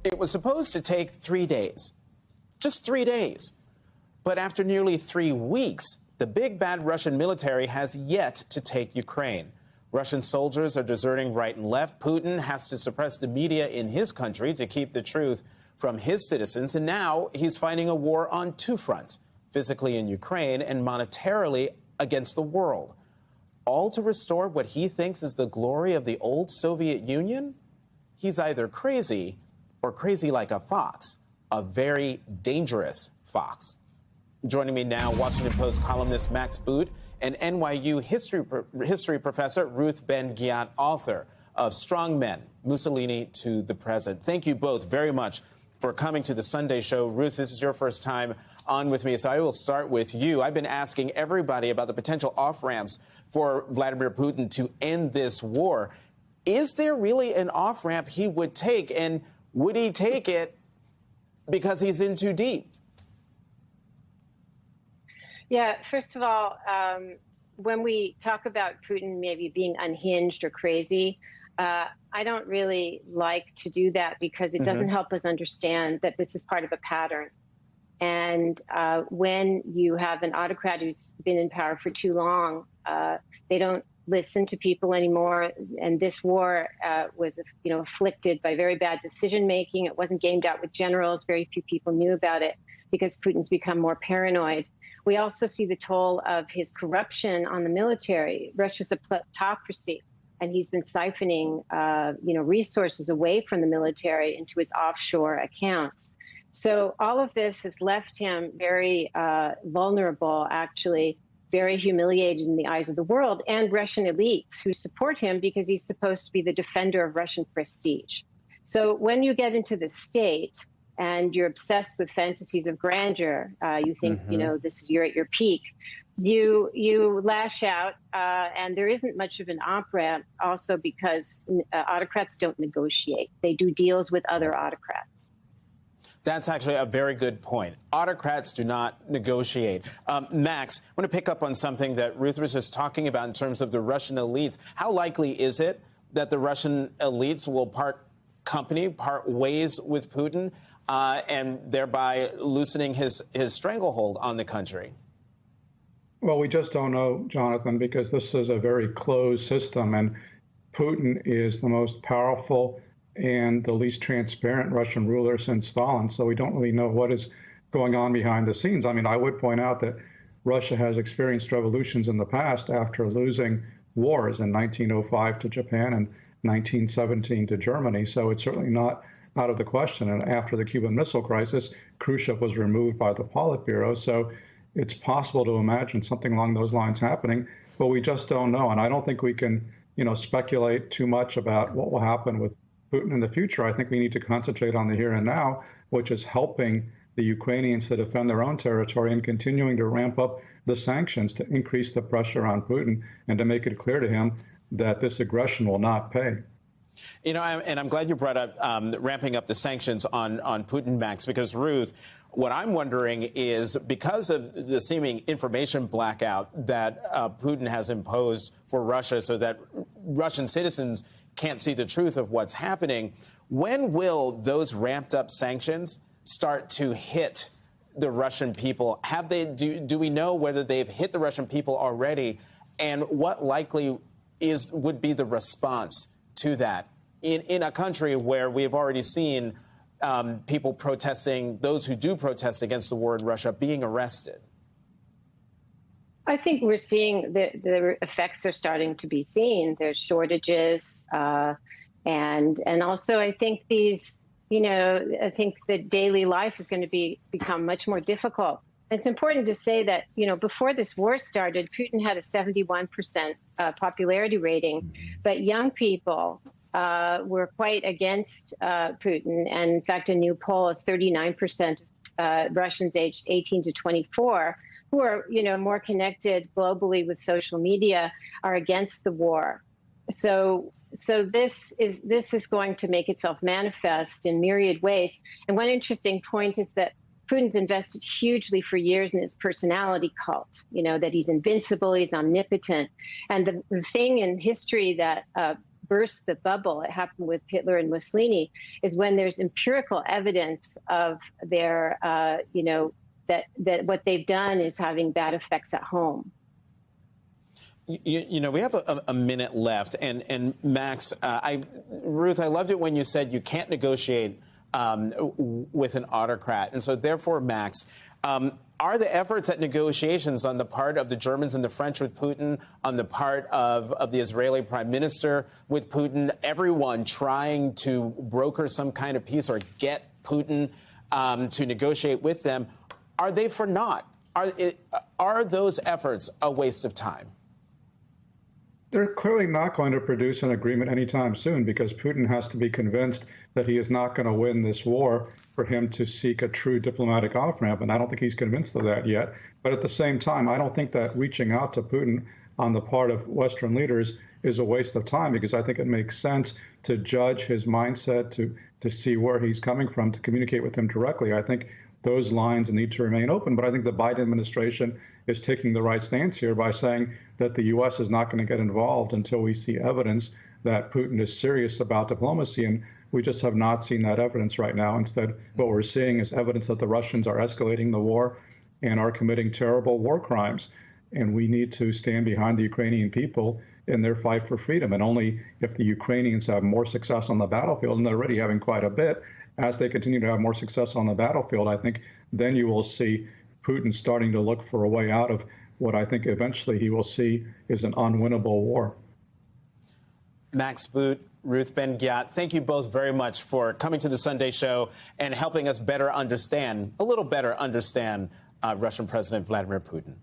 It was supposed to take 3 days, just 3 days. But after nearly 3 weeks, the big bad Russian military has yet to take Ukraine. Russian soldiers are deserting right and left. Putin has to suppress the media in his country to keep the truth from his citizens. And now he's fighting a war on two fronts, physically in Ukraine and monetarily against the world. All to restore what he thinks is the glory of the old Soviet Union? He's either crazy or crazy like a fox, a very dangerous fox. Joining me now, Washington Post columnist Max Boot and NYU history professor Ruth Ben-Ghiat, author of Strong Men, Mussolini to the Present. Thank you both very much for coming to the Sunday show. Ruth, this is your first time on with me, so I will start with you. I've been asking everybody about the potential off-ramps for Vladimir Putin to end this war. Is there really an off-ramp he would take, and would he take it because he's in too deep? Yeah, first of all, when we talk about Putin maybe being unhinged or crazy, I don't really like to do that because it doesn't help us understand that this is part of a pattern. And when you have an autocrat who's been in power for too long, they don't listen to people anymore. And this war was, afflicted by very bad decision making. It wasn't gamed out with generals. Very few people knew about it because Putin's become more paranoid. We also see the toll of his corruption on the military. Russia's a kleptocracy, and he's been siphoning, resources away from the military into his offshore accounts. So all of this has left him very vulnerable, actually, very humiliated in the eyes of the world and Russian elites who support him because he's supposed to be the defender of Russian prestige. So when you get into the state and you're obsessed with fantasies of grandeur, you think, you're at your peak, you lash out, and there isn't much of an off-ramp also because autocrats don't negotiate. They do deals with other autocrats. That's actually a very good point. Autocrats do not negotiate. Max, I want to pick up on something that Ruth was just talking about in terms of the Russian elites. How likely is it that the Russian elites will part ways with Putin and thereby loosening his stranglehold on the country? Well, we just don't know, Jonathan, because this is a very closed system, and Putin is the most powerful and the least transparent Russian ruler since Stalin. So we don't really know what is going on behind the scenes. I mean, I would point out that Russia has experienced revolutions in the past after losing wars in 1905 to Japan and 1917 to Germany. So it's certainly not out of the question. And after the Cuban Missile Crisis, Khrushchev was removed by the Politburo. So it's possible to imagine something along those lines happening, but we just don't know. And I don't think we can, speculate too much about what will happen with Putin in the future. I think we need to concentrate on the here and now, which is helping the Ukrainians to defend their own territory and continuing to ramp up the sanctions to increase the pressure on Putin and to make it clear to him that this aggression will not pay. And I'm glad you brought up ramping up the sanctions on Putin, Max, because, Ruth, what I'm wondering is because of the seeming information blackout that Putin has imposed for Russia so that Russian citizens can't see the truth of what's happening, when will those ramped up sanctions start to hit the Russian people? Do we know whether they've hit the Russian people already, and what likely would be the response to that in a country where we have already seen people protesting, those who do protest against the war in Russia, being arrested? I think we're seeing the effects are starting to be seen. There's shortages, and also I think I think that daily life is going to become much more difficult. It's important to say that, before this war started, Putin had a 71% popularity rating, but young people were quite against Putin. And in fact, a new poll is 39% Russians aged 18 to 24 who are, more connected globally with social media are against the war. So this is going to make itself manifest in myriad ways. And one interesting point is that Putin's invested hugely for years in his personality cult, that he's invincible, he's omnipotent. And the thing in history that burst the bubble, it happened with Hitler and Mussolini, is when there's empirical evidence of their, that what they've done is having bad effects at home. You know, we have a minute left, and Max, Ruth, I loved it when you said you can't negotiate with an autocrat, and so therefore, Max, are the efforts at negotiations on the part of the Germans and the French with Putin, on the part of the Israeli prime minister with Putin, everyone trying to broker some kind of peace or get Putin to negotiate with them, are they for naught? Are those efforts a waste of time? They're clearly not going to produce an agreement anytime soon because Putin has to be convinced that he is not going to win this war for him to seek a true diplomatic off-ramp. And I don't think he's convinced of that yet. But at the same time, I don't think that reaching out to Putin on the part of Western leaders is a waste of time, because I think it makes sense to judge his mindset, to see where he's coming from, to communicate with him directly. I think those lines need to remain open. But I think the Biden administration is taking the right stance here by saying that the U.S. is not going to get involved until we see evidence that Putin is serious about diplomacy. And we just have not seen that evidence right now. Instead, what we're seeing is evidence that the Russians are escalating the war and are committing terrible war crimes. And we need to stand behind the Ukrainian people in their fight for freedom. And only if the Ukrainians have more success on the battlefield, and they're already having quite a bit, as they continue to have more success on the battlefield, I think then you will see Putin starting to look for a way out of what I think eventually he will see is an unwinnable war. Max Boot, Ruth Ben-Ghiat, thank you both very much for coming to the Sunday Show and helping us better understand, a little better understand Russian President Vladimir Putin.